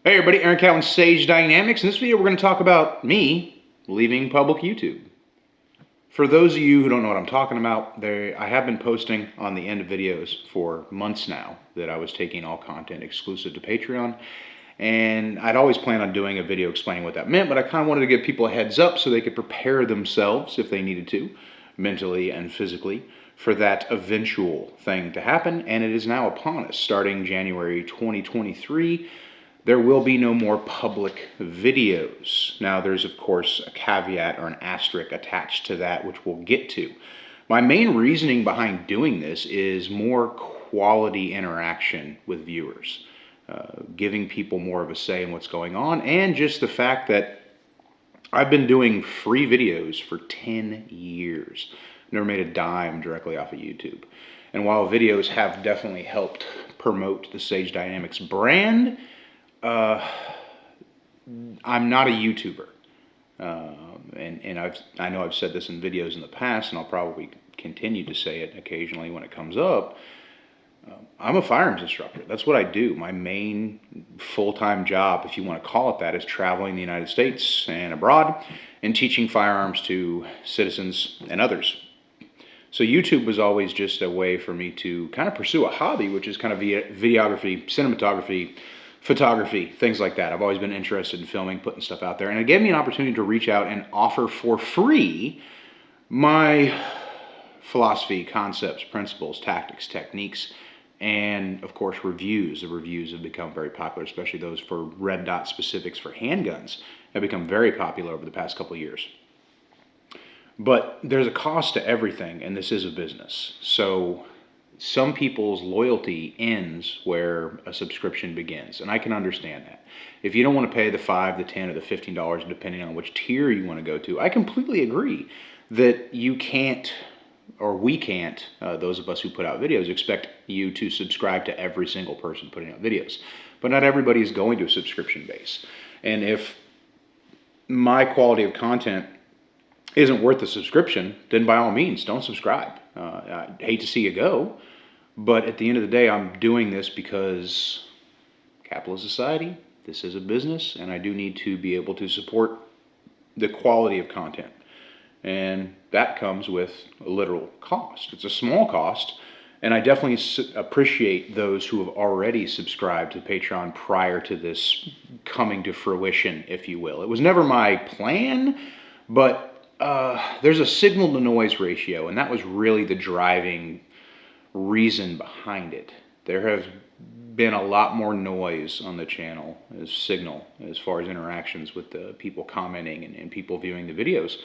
Hey everybody, Aaron Cowan, Sage Dynamics. In this video, we're going to talk about me leaving public YouTube. For those of you who don't know what I'm talking about, I have been posting on the end of videos for months now that I was taking all content exclusive to Patreon. And I'd always planned on doing a video explaining what that meant, but I kind of wanted to give people a heads up so they could prepare themselves if they needed to, mentally and physically, for that eventual thing to happen. And it is now upon us. Starting January 2023, there will be no more public videos. Now, there's of course a caveat or an asterisk attached to that, which we'll get to. My main reasoning behind doing this is more quality interaction with viewers, giving people more of a say in what's going on, and just the fact that I've been doing free videos for 10 years. Never made a dime directly off of YouTube. And while videos have definitely helped promote the Sage Dynamics brand, I'm not a YouTuber, and I know I've said this in videos in the past, and I'll probably continue to say it occasionally when it comes up. I'm a firearms instructor. That's what I do. My main full-time job, if you want to call it that, is traveling the United States and abroad and teaching firearms to citizens and others. So YouTube was always just a way for me to kind of pursue a hobby, which is kind of videography, cinematography, photography, things like that. I've always been interested in filming, putting stuff out there, and it gave me an opportunity to reach out and offer for free my philosophy, concepts, principles, tactics, techniques, and of course reviews. The reviews have become very popular, especially those for red dot specifics for handguns have become very popular over the past couple of years. But there's a cost to everything, and this is a business. So some people's loyalty ends where a subscription begins, and I can understand that. If you don't want to pay the $5, the $10, or the $15, depending on which tier you want to go to, I completely agree that you can't, or we can't, those of us who put out videos, expect you to subscribe to every single person putting out videos. But not everybody is going to a subscription base. And if my quality of content isn't worth the subscription, then by all means, don't subscribe. I hate to see you go, but at the end of the day, I'm doing this because capitalist society, this is a business, and I do need to be able to support the quality of content. And that comes with a literal cost. It's a small cost, and I definitely appreciate those who have already subscribed to Patreon prior to this coming to fruition, if you will. It was never my plan, but there's a signal to noise ratio, and that was really the driving reason behind it. There have been a lot more noise on the channel as signal as far as interactions with the people commenting and people viewing the videos.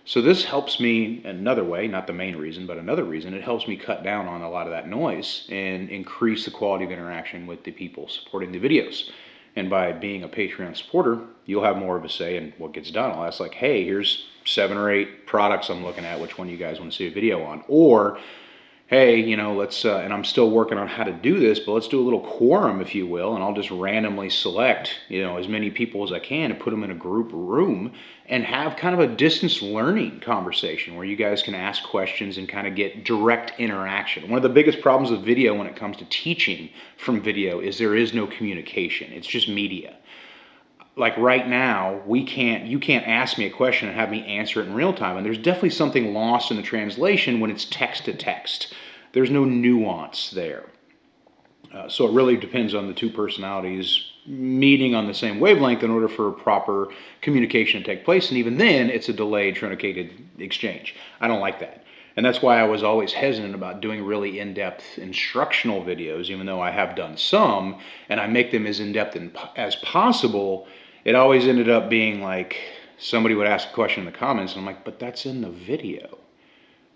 So this helps me another way, not the main reason, but another reason. It helps me cut down on a lot of that noise and increase the quality of interaction with the people supporting the videos. And by being a Patreon supporter, you'll have more of a say in what gets done. I'll ask like, hey, here's 7 or 8 products I'm looking at. Which one you guys want to see a video on? Or, hey, you know, let's, and I'm still working on how to do this, but let's do a little quorum, if you will, and I'll just randomly select, you know, as many people as I can and put them in a group room and have kind of a distance learning conversation where you guys can ask questions and kind of get direct interaction. One of the biggest problems with video when it comes to teaching from video is there is no communication. It's just media. Like right now, you can't ask me a question and have me answer it in real time. And there's definitely something lost in the translation when it's text to text. There's no nuance there. So it really depends on the two personalities meeting on the same wavelength in order for proper communication to take place. And even then, it's a delayed, truncated exchange. I don't like that. And that's why I was always hesitant about doing really in-depth instructional videos, even though I have done some, and I make them as in-depth as possible. It always ended up being like somebody would ask a question in the comments, and I'm like, but that's in the video.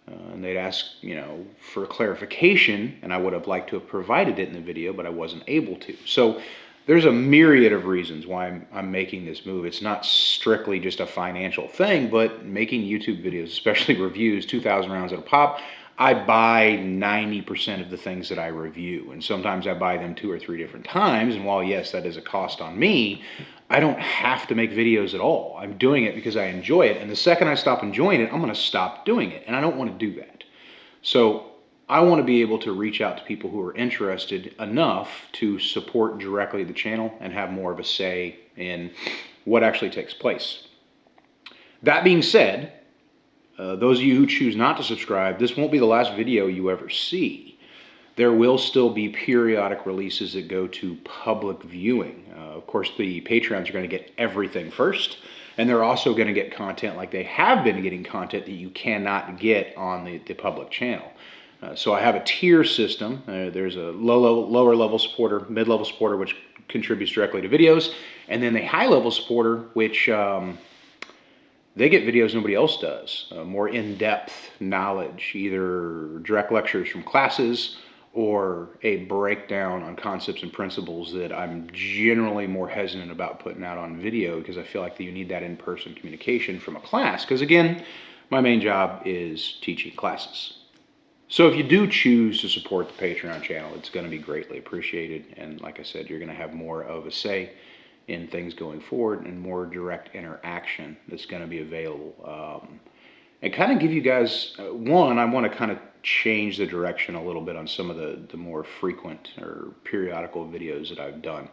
And they'd ask, you know, for clarification, and I would have liked to have provided it in the video, but I wasn't able to. So there's a myriad of reasons why I'm making this move. It's not strictly just a financial thing, but making YouTube videos, especially reviews, 2,000 rounds at a pop, I buy 90% of the things that I review. And sometimes I buy them 2 or 3 different times. And while, yes, that is a cost on me, I don't have to make videos at all. I'm doing it because I enjoy it. And the second I stop enjoying it, I'm going to stop doing it. And I don't want to do that. So I want to be able to reach out to people who are interested enough to support directly the channel and have more of a say in what actually takes place. That being said, those of you who choose not to subscribe, this won't be the last video you ever see. There will still be periodic releases that go to public viewing. Of course, the Patreons are going to get everything first, and they're also going to get content like they have been getting content that you cannot get on the public channel. So I have a tier system. There's a lower level supporter, mid-level supporter, which contributes directly to videos, and then the high-level supporter, which they get videos nobody else does, more in-depth knowledge, either direct lectures from classes or a breakdown on concepts and principles that I'm generally more hesitant about putting out on video because I feel like that you need that in-person communication from a class. Because again, my main job is teaching classes. So if you do choose to support the Patreon channel, it's going to be greatly appreciated. And like I said, you're going to have more of a say in things going forward and more direct interaction that's going to be available. And kind of give you guys, one, I want to kind of change the direction a little bit on some of the more frequent or periodical videos that I've done.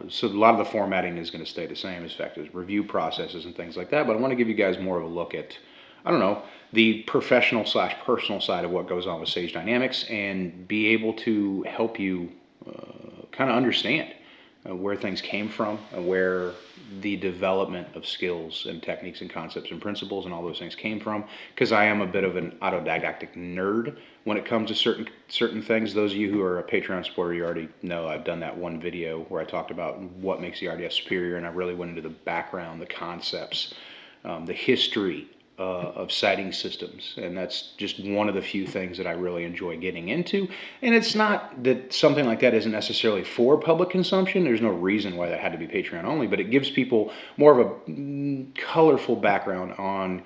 So a lot of the formatting is going to stay the same, as fact as review processes and things like that, but I want to give you guys more of a look at, I don't know, the professional / personal side of what goes on with Sage Dynamics and be able to help you kind of understand where things came from, where the development of skills and techniques and concepts and principles and all those things came from, because I am a bit of an autodidactic nerd when it comes to certain things. Those of you who are a Patreon supporter, you already know I've done that one video where I talked about what makes the RDS superior, and I really went into the background, the concepts, the history of sighting systems, and that's just one of the few things that I really enjoy getting into. And it's not that something like that isn't necessarily for public consumption. There's no reason why that had to be Patreon only, but it gives people more of a colorful background on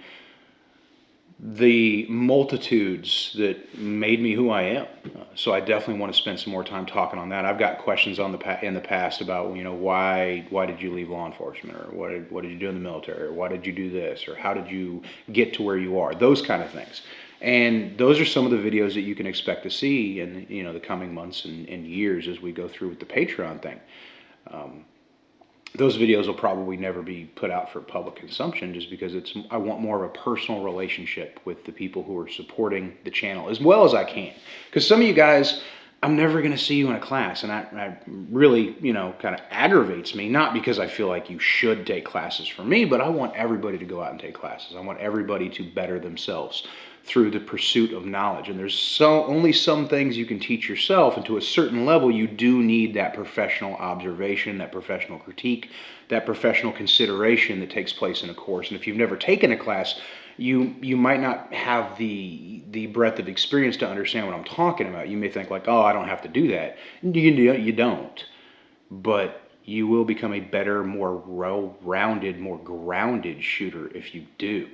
the multitudes that made me who I am. So I definitely want to spend some more time talking on that. I've got questions in the past about, you know, why did you leave law enforcement, or what did you do in the military, or why did you do this, or how did you get to where you are, those kind of things. And those are some of the videos that you can expect to see in, you know, the coming months and years as we go through with the Patreon thing. Those videos will probably never be put out for public consumption just because I want more of a personal relationship with the people who are supporting the channel as well as I can. Because some of you guys, I'm never going to see you in a class, and I really, you know, kind of aggravates me, not because I feel like you should take classes from me, but I want everybody to go out and take classes. I want everybody to better themselves through the pursuit of knowledge. And there's only some things you can teach yourself, and to a certain level you do need that professional observation, that professional critique, that professional consideration that takes place in a course. And if you've never taken a class, you might not have the breadth of experience to understand what I'm talking about. You may think like, oh, I don't have to do that. You don't. But you will become a better, more well-rounded, more grounded shooter if you do.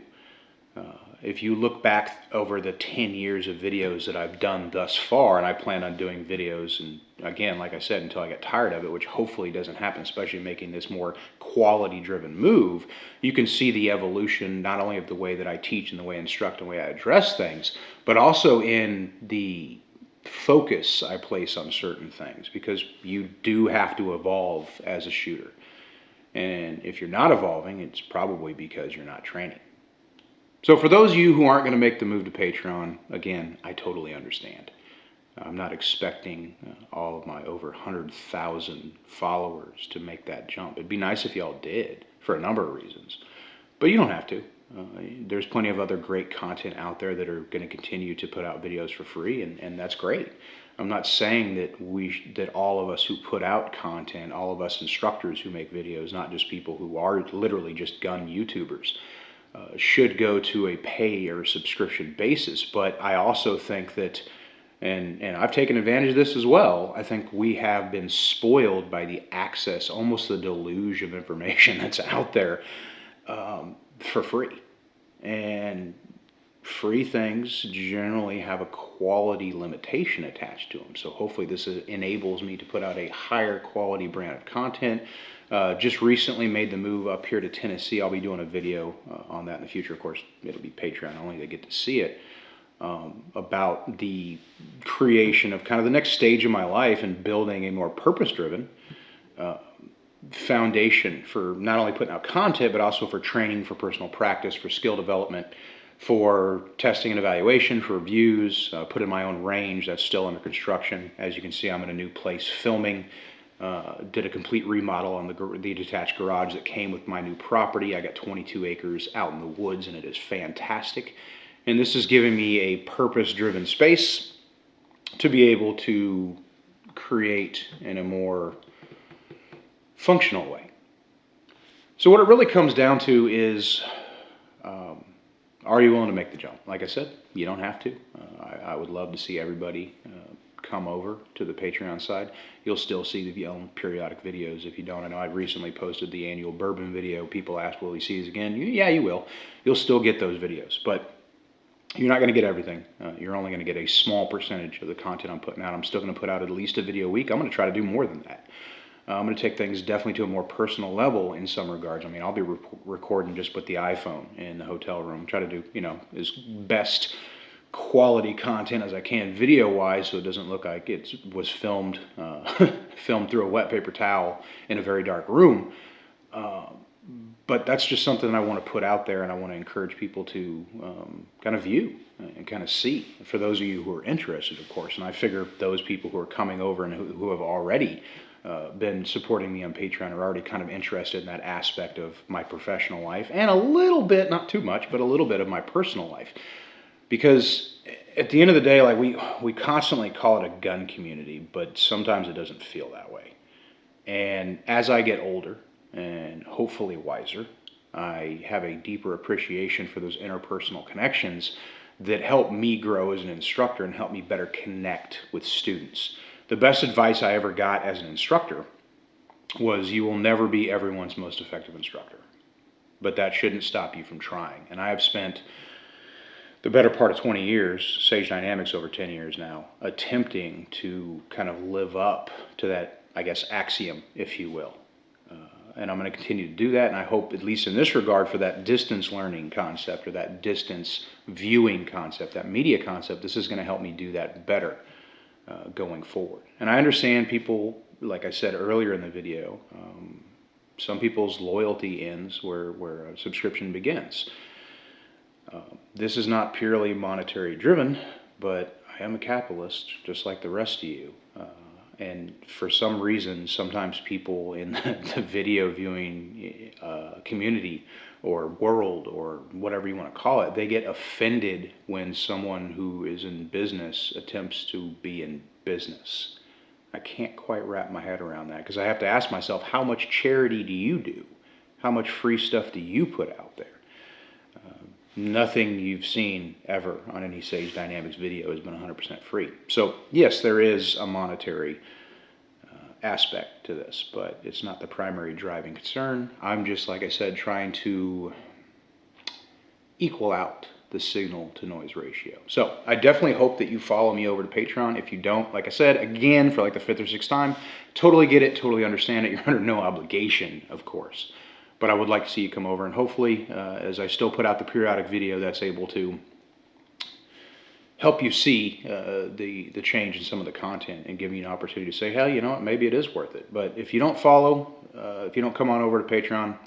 If you look back over the 10 years of videos that I've done thus far, and I plan on doing videos, and again, like I said, until I get tired of it, which hopefully doesn't happen, especially making this more quality-driven move, you can see the evolution not only of the way that I teach and the way I instruct and the way I address things, but also in the focus I place on certain things, because you do have to evolve as a shooter. And if you're not evolving, it's probably because you're not training. So for those of you who aren't going to make the move to Patreon, again, I totally understand. I'm not expecting all of my over 100,000 followers to make that jump. It'd be nice if y'all did, for a number of reasons. But you don't have to. There's plenty of other great content out there that are going to continue to put out videos for free, and that's great. I'm not saying that all of us who put out content, all of us instructors who make videos, not just people who are literally just gun YouTubers, should go to a pay or subscription basis. But I also think that, and I've taken advantage of this as well, I think we have been spoiled by the access, almost the deluge of information that's out there for free. And free things generally have a quality limitation attached to them. So hopefully this enables me to put out a higher quality brand of content. Just recently made the move up here to Tennessee. I'll be doing a video on that in the future. Of course, it'll be Patreon only to get to see it. about the creation of kind of the next stage of my life and building a more purpose-driven foundation for not only putting out content, but also for training, for personal practice, for skill development, for testing and evaluation, for reviews, put in my own range that's still under construction. As you can see, I'm in a new place filming. Did a complete remodel on the detached garage that came with my new property. I got 22 acres out in the woods, and it is fantastic. And this is giving me a purpose-driven space to be able to create in a more functional way. So what it really comes down to is, are you willing to make the jump? Like I said, you don't have to. I would love to see everybody come over to the Patreon side. You'll still see the periodic videos. If you don't, I know I recently posted the annual bourbon video. People ask, will you see these again? Yeah, you will. You'll still get those videos, but you're not going to get everything. You're only going to get a small percentage of the content I'm putting out. I'm still going to put out at least a video a week. I'm going to try to do more than that. I'm going to take things definitely to a more personal level in some regards. I mean, I'll be recording just with the iPhone in the hotel room. Try to do, as best quality content as I can video-wise, so it doesn't look like it was filmed filmed through a wet paper towel in a very dark room. But that's just something I want to put out there, and I want to encourage people to kind of view and kind of see. For those of you who are interested, of course, and I figure those people who are coming over and who have already been supporting me on Patreon are already kind of interested in that aspect of my professional life, and a little bit, not too much, but a little bit of my personal life. Because at the end of the day, like we constantly call it a gun community, but sometimes it doesn't feel that way. And as I get older and hopefully wiser, I have a deeper appreciation for those interpersonal connections that help me grow as an instructor and help me better connect with students. The best advice I ever got as an instructor was, you will never be everyone's most effective instructor, but that shouldn't stop you from trying. And I have spent the better part of 20 years, Sage Dynamics over 10 years now, attempting to kind of live up to that, I guess, axiom, if you will. And I'm going to continue to do that, and I hope, at least in this regard, for that distance learning concept or that distance viewing concept, that media concept, this is going to help me do that better going forward. And I understand people, like I said earlier in the video, some people's loyalty ends where a subscription begins. This is not purely monetary driven, but I am a capitalist just like the rest of you. And for some reason, sometimes people in the video viewing community or world or whatever you want to call it, they get offended when someone who is in business attempts to be in business. I can't quite wrap my head around that, because I have to ask myself, how much charity do you do? How much free stuff do you put out there? Nothing you've seen ever on any Sage Dynamics video has been 100% free. So yes, there is a monetary aspect to this, but it's not the primary driving concern. I'm just, like I said, trying to equal out the signal to noise ratio. So I definitely hope that you follow me over to Patreon. If you don't, like I said, again, for like the 5th or 6th time, totally get it, totally understand it. You're under no obligation, of course. But I would like to see you come over, and hopefully, as I still put out the periodic video, that's able to help you see the change in some of the content and give you an opportunity to say, hell, you know what, maybe it is worth it. But if you don't follow, if you don't come on over to Patreon,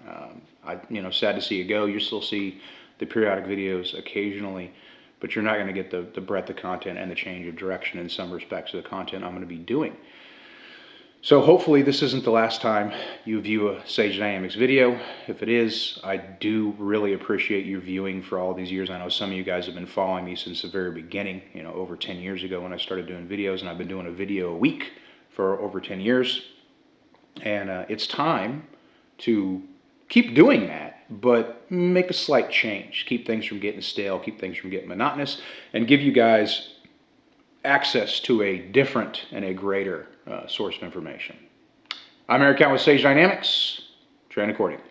sad to see you go. You still see the periodic videos occasionally, but you're not going to get the breadth of content and the change of direction in some respects of the content I'm going to be doing. So hopefully this isn't the last time you view a Sage Dynamics video. If it is, I do really appreciate you viewing for all these years. I know some of you guys have been following me since the very beginning, over 10 years ago when I started doing videos, and I've been doing a video a week for over 10 years. And it's time to keep doing that, but make a slight change. Keep things from getting stale, keep things from getting monotonous, and give you guys access to a different and a greater source of information. I'm Eric Count with Sage Dynamics. Train accordingly.